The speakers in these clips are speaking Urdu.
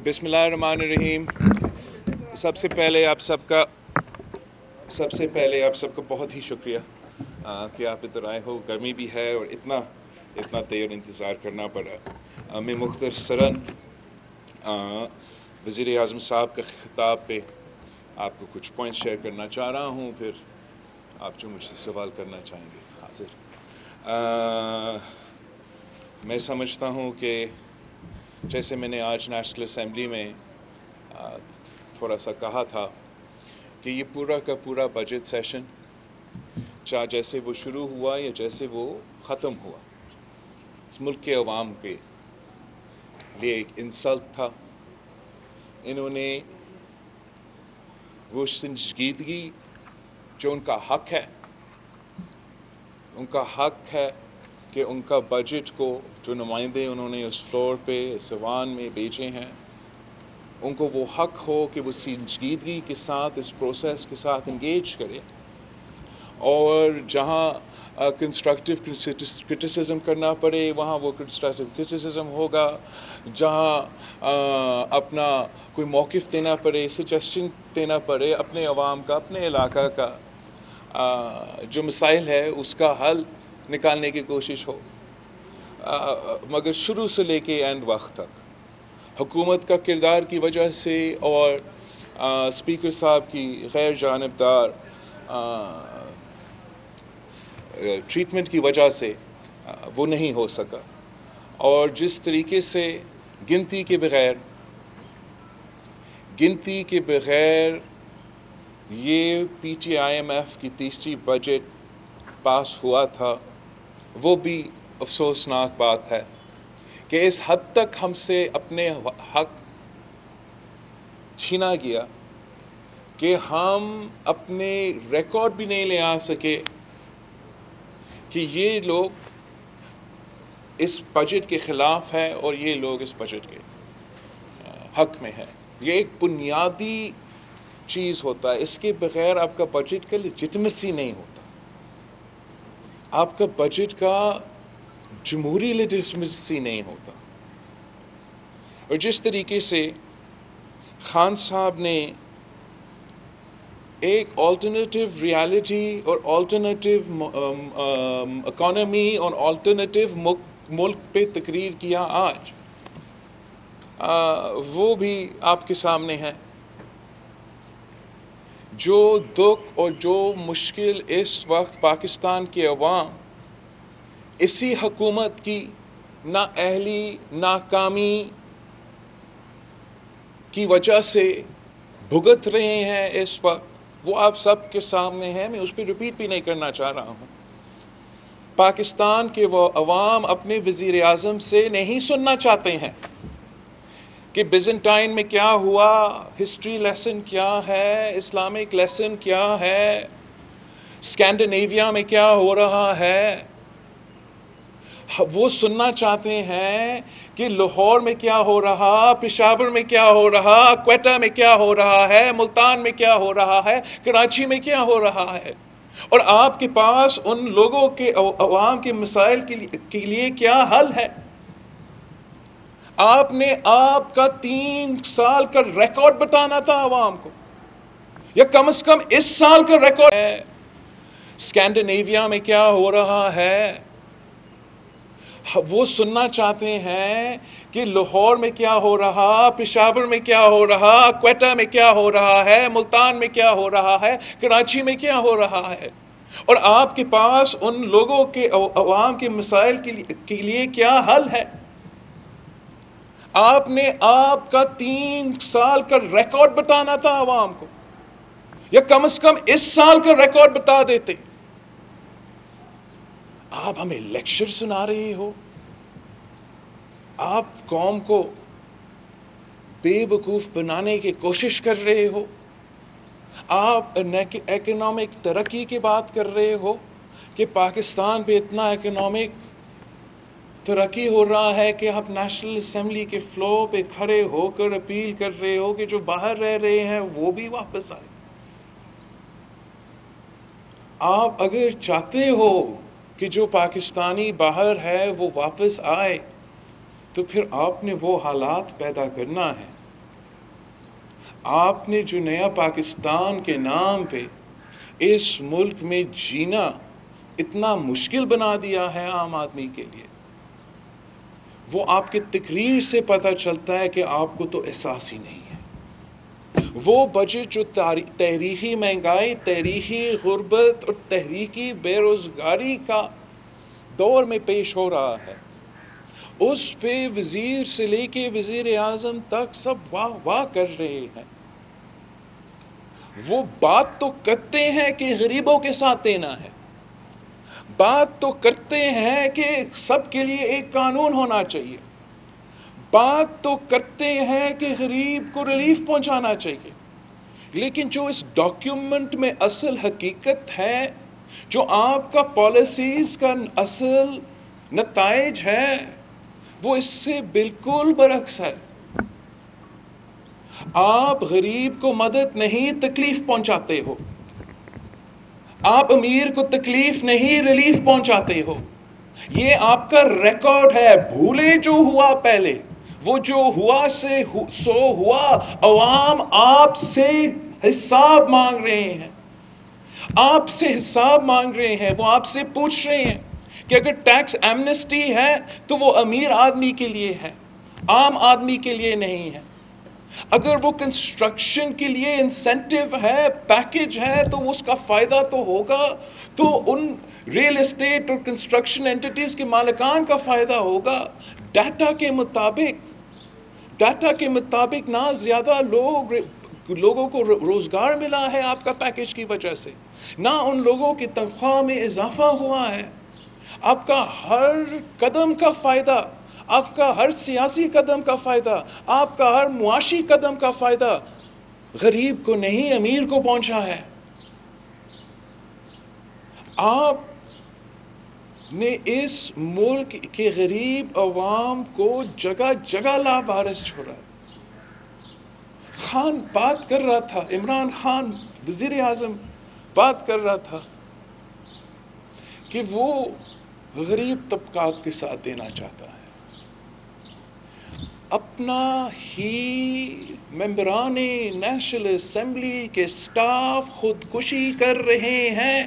بسم اللہ الرحمن الرحیم۔ سب سے پہلے آپ سب کا بہت ہی شکریہ کہ آپ ادھر آئے ہو۔ گرمی بھی ہے اور اتنا دیر انتظار کرنا پڑا۔ میں مختصراً وزیر اعظم صاحب کے خطاب پہ آپ کو کچھ پوائنٹ شیئر کرنا چاہ رہا ہوں، پھر آپ جو مجھ سے سوال کرنا چاہیں گے حاضر۔ میں سمجھتا ہوں کہ جیسے میں نے آج نیشنل اسمبلی میں تھوڑا سا کہا تھا کہ یہ پورا کا پورا بجٹ سیشن، چاہے جیسے وہ شروع ہوا یا جیسے وہ ختم ہوا، اس ملک کے عوام کے لیے ایک انسلٹ تھا۔ انہوں نے وہ سنجیدگی جو ان کا حق ہے کہ ان کا بجٹ کو جو نمائندے انہوں نے اس فلور پہ اس ایوان میں بھیجے ہیں، ان کو وہ حق ہو کہ وہ سنجیدگی کے ساتھ اس پروسیس کے ساتھ انگیج کرے، اور جہاں کنسٹرکٹیو کرٹیسزم کرنا پڑے وہاں وہ کنسٹرکٹیو کرٹیسزم ہوگا، جہاں اپنا کوئی موقف دینا پڑے، سجیشن دینا پڑے اپنے عوام کا، اپنے علاقہ کا جو مسائل ہے اس کا حل نکالنے کی کوشش ہو، مگر شروع سے لے کے اینڈ وقت تک حکومت کا کردار کی وجہ سے اور اسپیکر صاحب کی غیر جانبدار ٹریٹمنٹ کی وجہ سے وہ نہیں ہو سکا۔ اور جس طریقے سے گنتی کے بغیر یہ P T I M F کی تیسری بجٹ پاس ہوا تھا، وہ بھی افسوسناک بات ہے کہ اس حد تک ہم سے اپنے حق چھینا گیا کہ ہم اپنے ریکارڈ بھی نہیں لے آ سکے کہ یہ لوگ اس بجٹ کے خلاف ہے اور یہ لوگ اس بجٹ کے حق میں ہیں۔ یہ ایک بنیادی چیز ہوتا ہے، اس کے بغیر آپ کا بجٹ کا لیجٹمیسی نہیں ہوتا، آپ کا بجٹ کا جمہوری لیجٹمیسی نہیں ہوتا۔ اور جس طریقے سے خان صاحب نے ایک آلٹرنیٹو ریالٹی اور آلٹرنیٹو اکانومی اور آلٹرنیٹو ملک پہ تقریر کیا آج، وہ بھی آپ کے سامنے ہے۔ جو دکھ اور جو مشکل اس وقت پاکستان کے عوام اسی حکومت کی نااہلی، ناکامی کی وجہ سے بھگت رہے ہیں اس وقت، وہ آپ سب کے سامنے ہے۔ میں اس پہ ریپیٹ بھی نہیں کرنا چاہ رہا ہوں۔ پاکستان کے وہ عوام اپنے وزیر اعظم سے نہیں سننا چاہتے ہیں کہ بیزنٹائن میں کیا ہوا، ہسٹری لیسن کیا ہے، اسلامک لیسن کیا ہے، اسکینڈینیویا میں کیا ہو رہا ہے۔ وہ سننا چاہتے ہیں کہ لاہور میں کیا ہو رہا، پشاور میں کیا ہو رہا، کوئٹہ میں کیا ہو رہا ہے، ملتان میں کیا ہو رہا ہے، کراچی میں کیا ہو رہا ہے، اور آپ کے پاس ان لوگوں کے عوام کے مسائل کے لیے کیا حل ہے۔ آپ نے آپ کا 3 سال کا ریکارڈ بتانا تھا عوام کو، یا کم از کم اس سال کا ریکارڈ ہے۔ اسکینڈینیویا میں کیا ہو رہا ہے، وہ سننا چاہتے ہیں کہ لاہور میں کیا ہو رہا، پشاور میں کیا ہو رہا، کوئٹہ میں کیا ہو رہا ہے، ملتان میں کیا ہو رہا ہے، کراچی میں کیا ہو رہا ہے، اور آپ کے پاس ان لوگوں کے عوام کے مسائل کے لیے کیا حل ہے۔ آپ نے آپ کا 3 سال کا ریکارڈ بتانا تھا عوام کو، یا کم از کم اس سال کا ریکارڈ بتا دیتے۔ آپ ہمیں لیکچر سنا رہے ہو، آپ قوم کو بے وقوف بنانے کی کوشش کر رہے ہو، آپ اکنامک ترقی کی بات کر رہے ہو کہ پاکستان پہ اتنا اکنامک ترقی ہو رہا ہے کہ آپ نیشنل اسمبلی کے فلور پہ کھڑے ہو کر اپیل کر رہے ہو کہ جو باہر رہ رہے ہیں وہ بھی واپس آئے۔ آپ اگر چاہتے ہو کہ جو پاکستانی باہر ہے وہ واپس آئے، تو پھر آپ نے وہ حالات پیدا کرنا ہے۔ آپ نے جو نیا پاکستان کے نام پہ اس ملک میں جینا اتنا مشکل بنا دیا ہے عام آدمی کے لیے، وہ آپ کی تقریر سے پتہ چلتا ہے کہ آپ کو تو احساس ہی نہیں ہے۔ وہ بجٹ جو تحریکی مہنگائی، تحریکی غربت اور تحریکی بے روزگاری کا دور میں پیش ہو رہا ہے، اس پہ وزیر سے لے کے وزیر اعظم تک سب واہ واہ کر رہے ہیں۔ وہ بات تو کرتے ہیں کہ غریبوں کے ساتھ دینا ہے، بات تو کرتے ہیں کہ سب کے لیے ایک قانون ہونا چاہیے، بات تو کرتے ہیں کہ غریب کو ریلیف پہنچانا چاہیے، لیکن جو اس ڈاکیومنٹ میں اصل حقیقت ہے، جو آپ کا پالیسیز کا اصل نتائج ہے، وہ اس سے بالکل برعکس ہے۔ آپ غریب کو مدد نہیں، تکلیف پہنچاتے ہو۔ آپ امیر کو تکلیف نہیں، ریلیف پہنچاتے ہو۔ یہ آپ کا ریکارڈ ہے۔ بھولے جو ہوا پہلے، وہ جو ہوا سے سو ہوا۔ عوام آپ سے حساب مانگ رہے ہیں، آپ سے حساب مانگ رہے ہیں۔ وہ آپ سے پوچھ رہے ہیں کہ اگر ٹیکس ایمنسٹی ہے تو وہ امیر آدمی کے لیے ہے، عام آدمی کے لیے نہیں ہے۔ اگر وہ کنسٹرکشن کے لیے انسینٹیو ہے، پیکج ہے، تو اس کا فائدہ تو ہوگا، تو ان ریل اسٹیٹ اور کنسٹرکشن اینٹیز کے مالکان کا فائدہ ہوگا۔ ڈیٹا کے مطابق نہ زیادہ لوگوں کو روزگار ملا ہے آپ کا پیکج کی وجہ سے، نہ ان لوگوں کی تنخواہ میں اضافہ ہوا ہے۔ آپ کا ہر قدم کا فائدہ، آپ کا ہر سیاسی قدم کا فائدہ، آپ کا ہر معاشی قدم کا فائدہ غریب کو نہیں، امیر کو پہنچا ہے۔ آپ نے اس ملک کے غریب عوام کو جگہ جگہ لاوارث چھوڑا۔ خان بات کر رہا تھا، عمران خان وزیر اعظم بات کر رہا تھا کہ وہ غریب طبقات کے ساتھ دینا چاہتا ہے۔ اپنا ہی ممبران نیشنل اسمبلی کے سٹاف خودکشی کر رہے ہیں،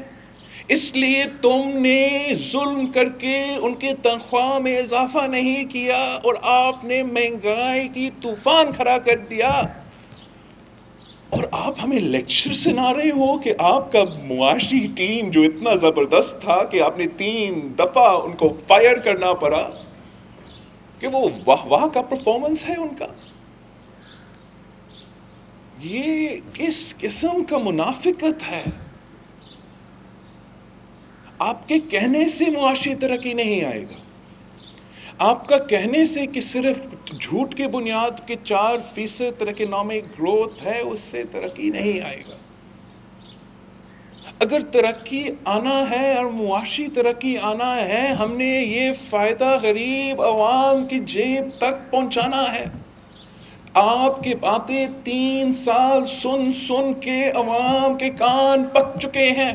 اس لیے تم نے ظلم کر کے ان کی تنخواہ میں اضافہ نہیں کیا اور آپ نے مہنگائی کی طوفان کھڑا کر دیا، اور آپ ہمیں لیکچر سنا رہے ہو کہ آپ کا معاشی ٹیم جو اتنا زبردست تھا کہ آپ نے 3 دفعہ ان کو فائر کرنا پڑا، کہ وہ واہ واہ کا پرفارمنس ہے ان کا۔ یہ کس قسم کا منافقت ہے؟ آپ کے کہنے سے معاشی ترقی نہیں آئے گا، آپ کا کہنے سے کہ صرف جھوٹ کے بنیاد کے 4% اکنامک گروتھ ہے، اس سے ترقی نہیں آئے گا۔ اگر ترقی آنا ہے اور معاشی ترقی آنا ہے، ہم نے یہ فائدہ غریب عوام کی جیب تک پہنچانا ہے۔ آپ کی باتیں 3 سال سن کے عوام کے کان پک چکے ہیں۔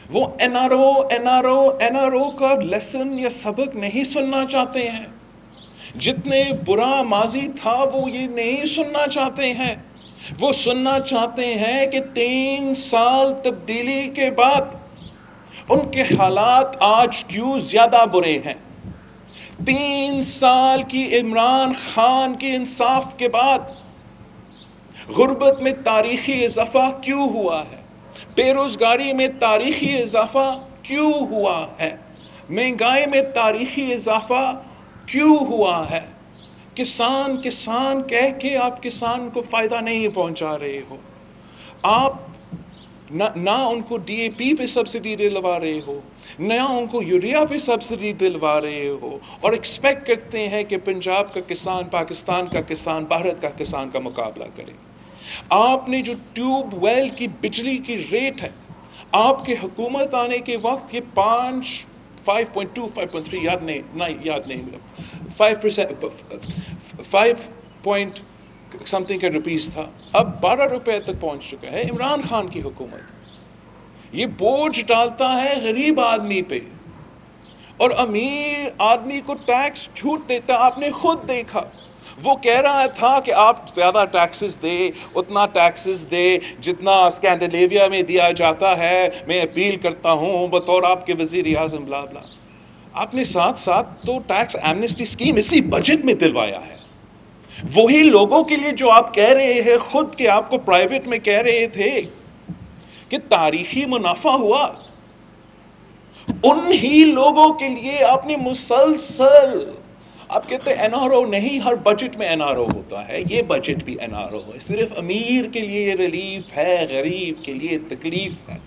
وہ این آر او کا لیسن یا سبق نہیں سننا چاہتے ہیں۔ جتنے برا ماضی تھا وہ یہ نہیں سننا چاہتے ہیں۔ وہ سننا چاہتے ہیں کہ 3 سال تبدیلی کے بعد ان کے حالات آج کیوں زیادہ برے ہیں۔ 3 سال کی عمران خان کے انصاف کے بعد غربت میں تاریخی اضافہ کیوں ہوا ہے؟ بے روزگاری میں تاریخی اضافہ کیوں ہوا ہے؟ مہنگائی میں تاریخی اضافہ کیوں ہوا ہے؟ کسان کہہ کے آپ کسان کو فائدہ نہیں پہنچا رہے ہو۔ آپ نہ ان کو ڈی اے پی پہ سبسڈی دلوا رہے ہو، نہ ان کو یوریا پہ سبسڈی دلوا رہے ہو، اور ایکسپیکٹ کرتے ہیں کہ پنجاب کا کسان پاکستان کا کسان بھارت کا کسان کا مقابلہ کرے۔ آپ نے جو ٹیوب ویل کی بجلی کی ریٹ ہے، آپ کے حکومت آنے کے وقت یہ 5.2 5.3 یاد نہیں 5 پوائنٹ سمتھنگ کا روپیز تھا، اب 12 روپے تک پہنچ چکا ہے۔ عمران خان کی حکومت یہ بوجھ ڈالتا ہے غریب آدمی پہ، اور امیر آدمی کو ٹیکس چھوٹ دیتا۔ آپ نے خود دیکھا وہ کہہ رہا تھا کہ آپ زیادہ ٹیکسز دے، اتنا ٹیکسز دے جتنا اسکینڈینیویا میں دیا جاتا ہے، میں اپیل کرتا ہوں بطور آپ کے وزیر اعظم بلا بلا۔ آپ نے ساتھ ساتھ تو ٹیکس ایمنسٹی اسکیم اسی بجٹ میں دلوایا ہے۔ وہی لوگوں کے لیے جو آپ کہہ رہے ہیں خود کہ آپ کو پرائیویٹ میں کہہ رہے تھے کہ تاریخی منافع ہوا، انہی لوگوں کے لیے آپ نے مسلسل، آپ کہتے ہیں این آر او نہیں، ہر بجٹ میں این آر او ہوتا ہے، یہ بجٹ بھی این آر او ہے، صرف امیر کے لیے ریلیف ہے، غریب کے لیے تکلیف ہے۔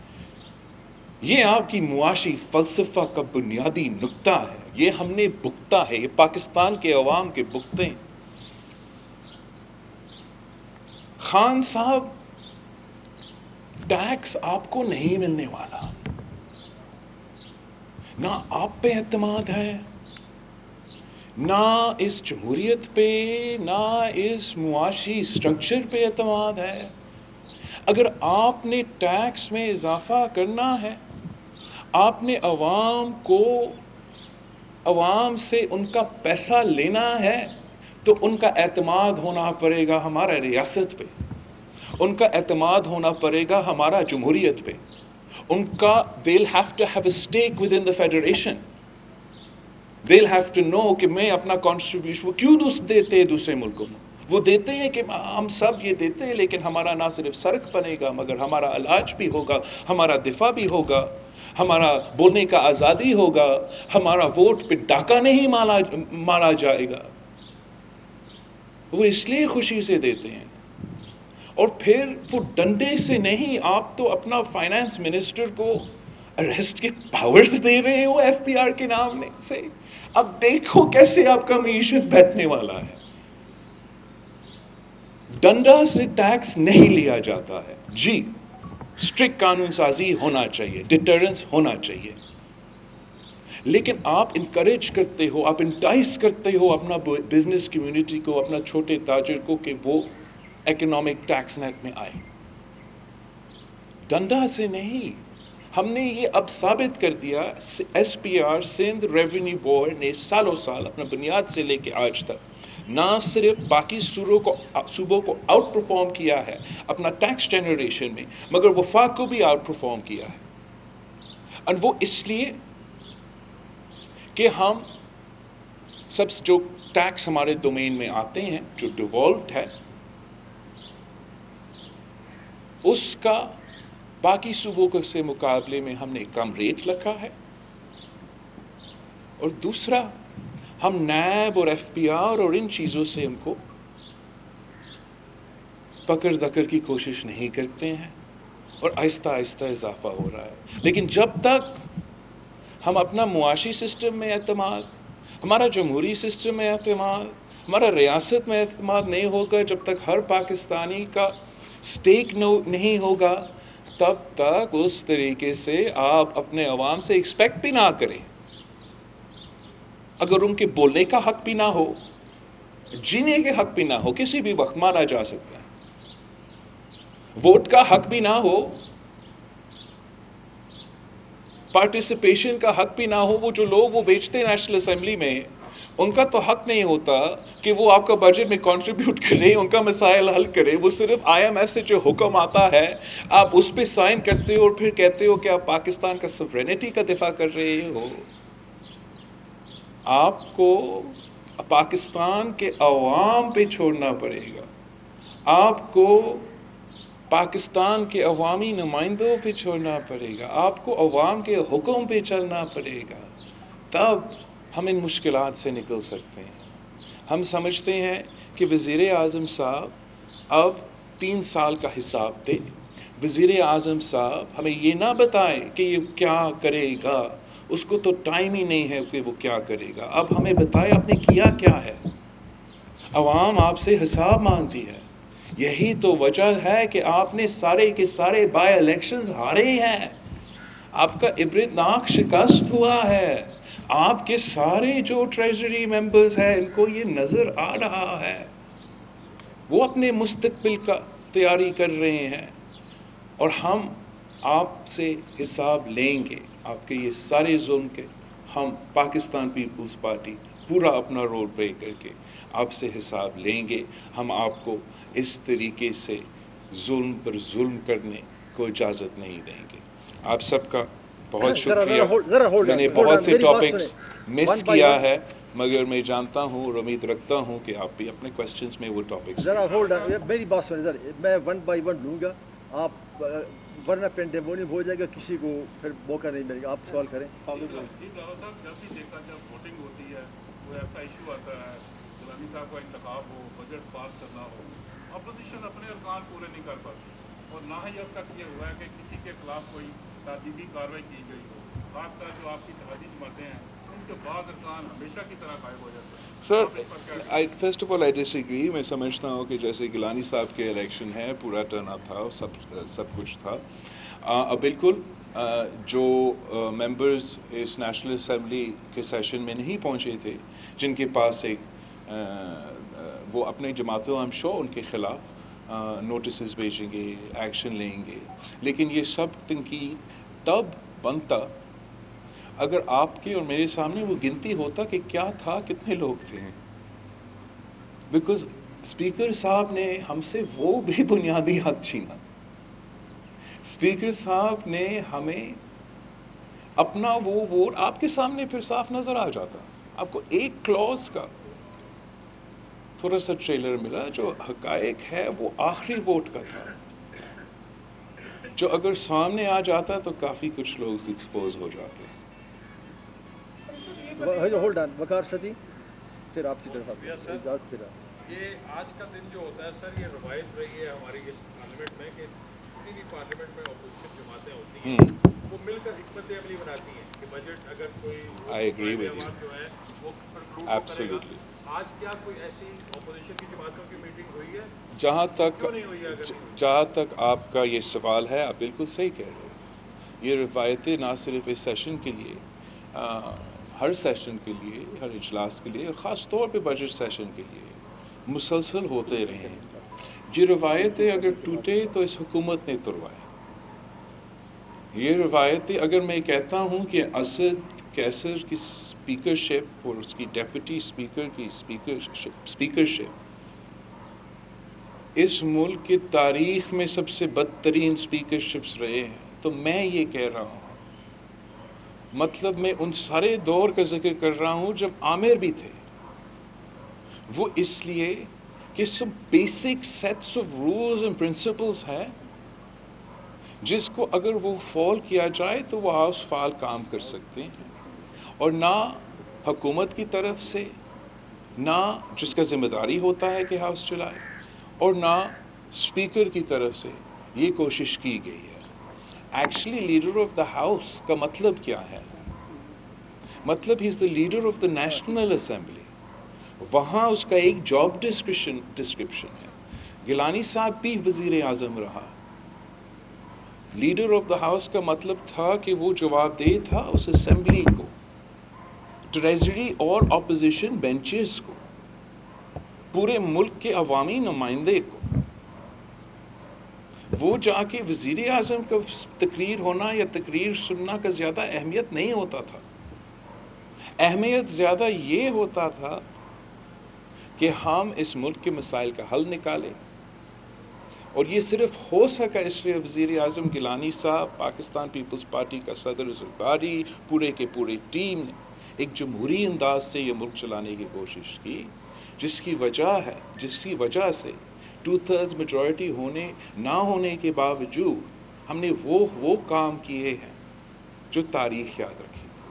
یہ آپ کی معاشی فلسفہ کا بنیادی نقطہ ہے، یہ ہم نے بھگتا ہے، یہ پاکستان کے عوام کے بھگتے ہیں۔ خان صاحب، ٹیکس آپ کو نہیں ملنے والا، نہ آپ پہ اعتماد ہے، نہ اس جمہوریت پہ، نہ اس معاشی اسٹرکچر پہ اعتماد ہے۔ اگر آپ نے ٹیکس میں اضافہ کرنا ہے، آپ نے عوام سے ان کا پیسہ لینا ہے، تو ان کا اعتماد ہونا پڑے گا ہمارا ریاست پہ، ان کا اعتماد ہونا پڑے گا ہمارا جمہوریت پہ، ان کا they'll have to have a stake within the federation. They'll have to know کہ میں اپنا contribution وہ کیوں دیتے ہیں دوسرے ملکوں میں؟ وہ دیتے ہیں کہ ہم سب یہ دیتے ہیں، لیکن ہمارا نہ صرف سڑک بنے گا مگر ہمارا علاج بھی ہوگا، ہمارا دفاع بھی ہوگا، ہمارا بولنے کا آزادی ہوگا، ہمارا ووٹ پہ ڈاکہ نہیں مارا جائے گا۔ وہ اس لیے خوشی سے دیتے ہیں، اور پھر وہ ڈنڈے سے نہیں، آپ تو اپنا فائنانس منسٹر کو اریسٹ کے پاورز دے رہے ہو ایف پی آر کے نام سے۔ اب دیکھو کیسے آپ کا معیشت بیٹھنے والا ہے۔ ڈنڈا سے ٹیکس نہیں لیا جاتا ہے، جی اسٹرکٹ قانون سازی ہونا چاہیے، ڈیٹرنس ہونا چاہیے، لیکن آپ انکریج کرتے ہو، آپ انٹائس کرتے ہو اپنا بزنس کمیونٹی کو، اپنا چھوٹے تاجر کو کہ وہ اکنامک ٹیکس نیٹ میں آئے، ڈنڈا سے نہیں۔ ہم نے یہ اب ثابت کر دیا، S P R Sindh revenue board نے سالوں سال اپنا بنیاد سے لے کے آج تک نہ صرف باقی صوبوں کو آؤٹ پرفارم کیا ہے اپنا ٹیکس جنریشن میں، مگر وفاق کو بھی آؤٹ پرفارم کیا ہے، اور وہ اس لیے کہ ہم سب جو ٹیکس ہمارے ڈومین میں آتے ہیں، جو ڈیوالوڈ ہے، اس کا باقی صوبوں سے مقابلے میں ہم نے کم ریٹ رکھا ہے، اور دوسرا ہم نیب اور ایف پی آر اور ان چیزوں سے ہم کو پکڑ دکڑ کی کوشش نہیں کرتے ہیں، اور آہستہ آہستہ اضافہ ہو رہا ہے۔ لیکن جب تک ہم اپنا معاشی سسٹم میں اعتماد، ہمارا جمہوری سسٹم میں اعتماد، ہمارا ریاست میں اعتماد نہیں ہوگا، جب تک ہر پاکستانی کا سٹیک نہیں ہوگا، تب تک اس طریقے سے آپ اپنے عوام سے ایکسپیکٹ بھی نہ کریں۔ اگر ان کے بولنے کا حق بھی نہ ہو، جینے کے حق بھی نہ ہو، کسی بھی وقت مارا جا سکتا ہے، ووٹ کا حق بھی نہ ہو، پارٹیسپیشن کا حق بھی نہ ہو، وہ جو لوگ وہ بیچتے ہیں نیشنل اسمبلی میں، ان کا تو حق نہیں ہوتا کہ وہ آپ کا بجٹ میں کنٹریبیوٹ کرے، ان کا مسائل حل کرے۔ وہ صرف آئی ایم ایف سے جو حکم آتا ہے آپ اس پہ سائن کرتے ہو اور پھر کہتے ہو کہ آپ پاکستان کا سوورینٹی کا دفاع کر رہے ہو۔ آپ کو پاکستان کے عوام پہ چھوڑنا پڑے گا، آپ کو پاکستان کے عوامی نمائندوں پہ چھوڑنا پڑے گا، آپ کو عوام کے حکم پہ چلنا پڑے گا، تب ہم ان مشکلات سے نکل سکتے ہیں۔ ہم سمجھتے ہیں کہ وزیر اعظم صاحب اب 3 سال کا حساب دے، وزیر اعظم صاحب ہمیں یہ نہ بتائیں کہ یہ کیا کرے گا، اس کو تو ٹائم ہی نہیں ہے کہ وہ کیا کرے گا، اب ہمیں بتائے آپ نے کیا ہے۔ عوام آپ سے حساب مانگتی ہے، یہی تو وجہ ہے کہ آپ نے سارے کے سارے بائی الیکشنز ہارے ہیں، آپ کا عبرتناک شکست ہوا ہے، آپ کے سارے جو ٹریجری ممبرز ہیں ان کو یہ نظر آ رہا ہے، وہ اپنے مستقبل کا تیاری کر رہے ہیں، اور ہم آپ سے حساب لیں گے، آپ کے یہ سارے ظلم کے۔ ہم پاکستان پیپلز پارٹی پورا اپنا رول پلے کر کے آپ سے حساب لیں گے. ہم آپ کو اس طریقے سے ظلم پر ظلم کرنے کو اجازت نہیں دیں گے. آپ سب کا بہت شکریہ. میں نے بہت سے ٹاپکس مس کیا ہے مگر میں جانتا ہوں اور امید رکھتا ہوں کہ آپ بھی اپنے کوشچنس میں وہ ٹاپکس. ذرا ہولڈ میری بات سنیں ذرا, میں 1 بائی 1 لوں گا, آپ ورنہ پینڈیمونیم ہو جائے گا, کسی کو پھر موقع نہیں ملے گا. آپ سوال کریں. ڈاکٹر صاحب جب بھی دیکھا جب ووٹنگ ہوتی ہے کوئی ایسا ایشو آتا ہے, گیلانی صاحب کا انتخاب ہو, بجٹ پاس کرنا ہو, اپوزیشن اپنے ارکان پورے نہیں کر پاتی, اور نہ ہی اب تک یہ ہوا ہے کہ کسی کے خلاف کوئی تادیبی کارروائی کی گئی ہو. خاص طرح جو آپ کی اتحادی جماعتیں ہیں ان کے بعض ارکان ہمیشہ کی طرح غائب ہو جاتے ہیں. Sir, first of all I disagree. میں سمجھتا ہوں کہ جیسے گیلانی صاحب کے الیکشن ہے پورا ٹرن اپ تھا, سب کچھ تھا. بالکل جو ممبرز اس نیشنل اسمبلی کے سیشن میں نہیں پہنچے تھے, جن کے پاس ایک وہ اپنے جماعتوں ہم شو ان کے خلاف نوٹسز بھیجیں گے, ایکشن لیں گے, لیکن یہ سب تنقید تب بنتا اگر آپ کے اور میرے سامنے وہ گنتی ہوتا کہ کیا تھا, کتنے لوگ تھے. بیکاز اسپیکر صاحب نے ہم سے وہ بھی بنیادی حق چھینا. اسپیکر صاحب نے ہمیں اپنا وہ ووٹ آپ کے سامنے پھر صاف نظر آ جاتا. آپ کو ایک کلوز کا تھوڑا سا ٹریلر ملا, جو حقائق ہے وہ آخری ووٹ کا تھا, جو اگر سامنے آ جاتا تو کافی کچھ لوگ ایکسپوز ہو جاتے. ہولڈ آن, وقار صدی پھر آپ کی طرف اجازت. پھر یہ آج کا دن جو ہوتا ہے سر, یہ روایت رہی ہے ہماری اس پارلیمنٹ میں کہ جتنی بھی پارلیمنٹ میں اپوزیشن جماعتیں ہوتی ہیں وہ مل کر حکمت عملی بناتی ہیں کہ بجٹ اگر کوئی جو ہے وہ کنکلوڈ کرے گا. آج کیا کوئی ایسی اپوزیشن کی جماعتوں کی میٹنگ ہوئی ہے؟ جہاں تک آپ کا یہ سوال ہے, آپ بالکل صحیح کہہ رہے ہیں. یہ روایتیں نہ صرف اس سیشن کے لیے, ہر سیشن کے لیے, ہر اجلاس کے لیے, خاص طور پہ بجٹ سیشن کے لیے مسلسل ہوتے رہے ہیں. یہ روایتیں اگر ٹوٹے تو اس حکومت نے توڑوائے. یہ روایتیں اگر میں کہتا ہوں کہ اسد کیسر کی اسپیکرشپ اور اس کی ڈیپٹی اسپیکر کی اسپیکرشپ اس ملک کی تاریخ میں سب سے بدترین اسپیکرشپس رہے ہیں, تو میں یہ کہہ رہا ہوں, مطلب میں ان سارے دور کا ذکر کر رہا ہوں جب عامر بھی تھے. وہ اس لیے کہ سب basic sets of rules and principles ہیں جس کو اگر وہ فالو کیا جائے تو وہ ہاؤس فعال کام کر سکتے ہیں, اور نہ حکومت کی طرف سے, نہ جس کا ذمہ داری ہوتا ہے کہ ہاؤس چلائے, اور نہ اسپیکر کی طرف سے یہ کوشش کی گئی ہے. Actually leader of the house کا مطلب کیا ہے؟ مطلب ہی is the leader of the national assembly. وہاں اس کا ایک جاب ڈسکرپشن ہے. گیلانی صاحب بھی وزیر اعظم رہا. لیڈر آف دا ہاؤس کا مطلب تھا کہ وہ جواب دہ تھا اس اسمبلی کو, ٹریجری اور اپوزیشن بینچز کو, پورے ملک کے عوامی نمائندے کو. وہ جا کے وزیر اعظم کا تقریر ہونا یا تقریر سننا کا زیادہ اہمیت نہیں ہوتا تھا. اہمیت زیادہ یہ ہوتا تھا کہ ہم اس ملک کے مسائل کا حل نکالیں, اور یہ صرف ہو سکا اس لیے وزیر اعظم گیلانی صاحب, پاکستان پیپلز پارٹی کا صدر زرداری, پورے کے پورے ٹیم نے ایک جمہوری انداز سے یہ ملک چلانے کی کوشش کی, جس کی وجہ سے 2/3 میجورٹی ہونے نہ ہونے کے باوجود ہم نے وہ کام کیے ہیں جو تاریخ یاد رکھے.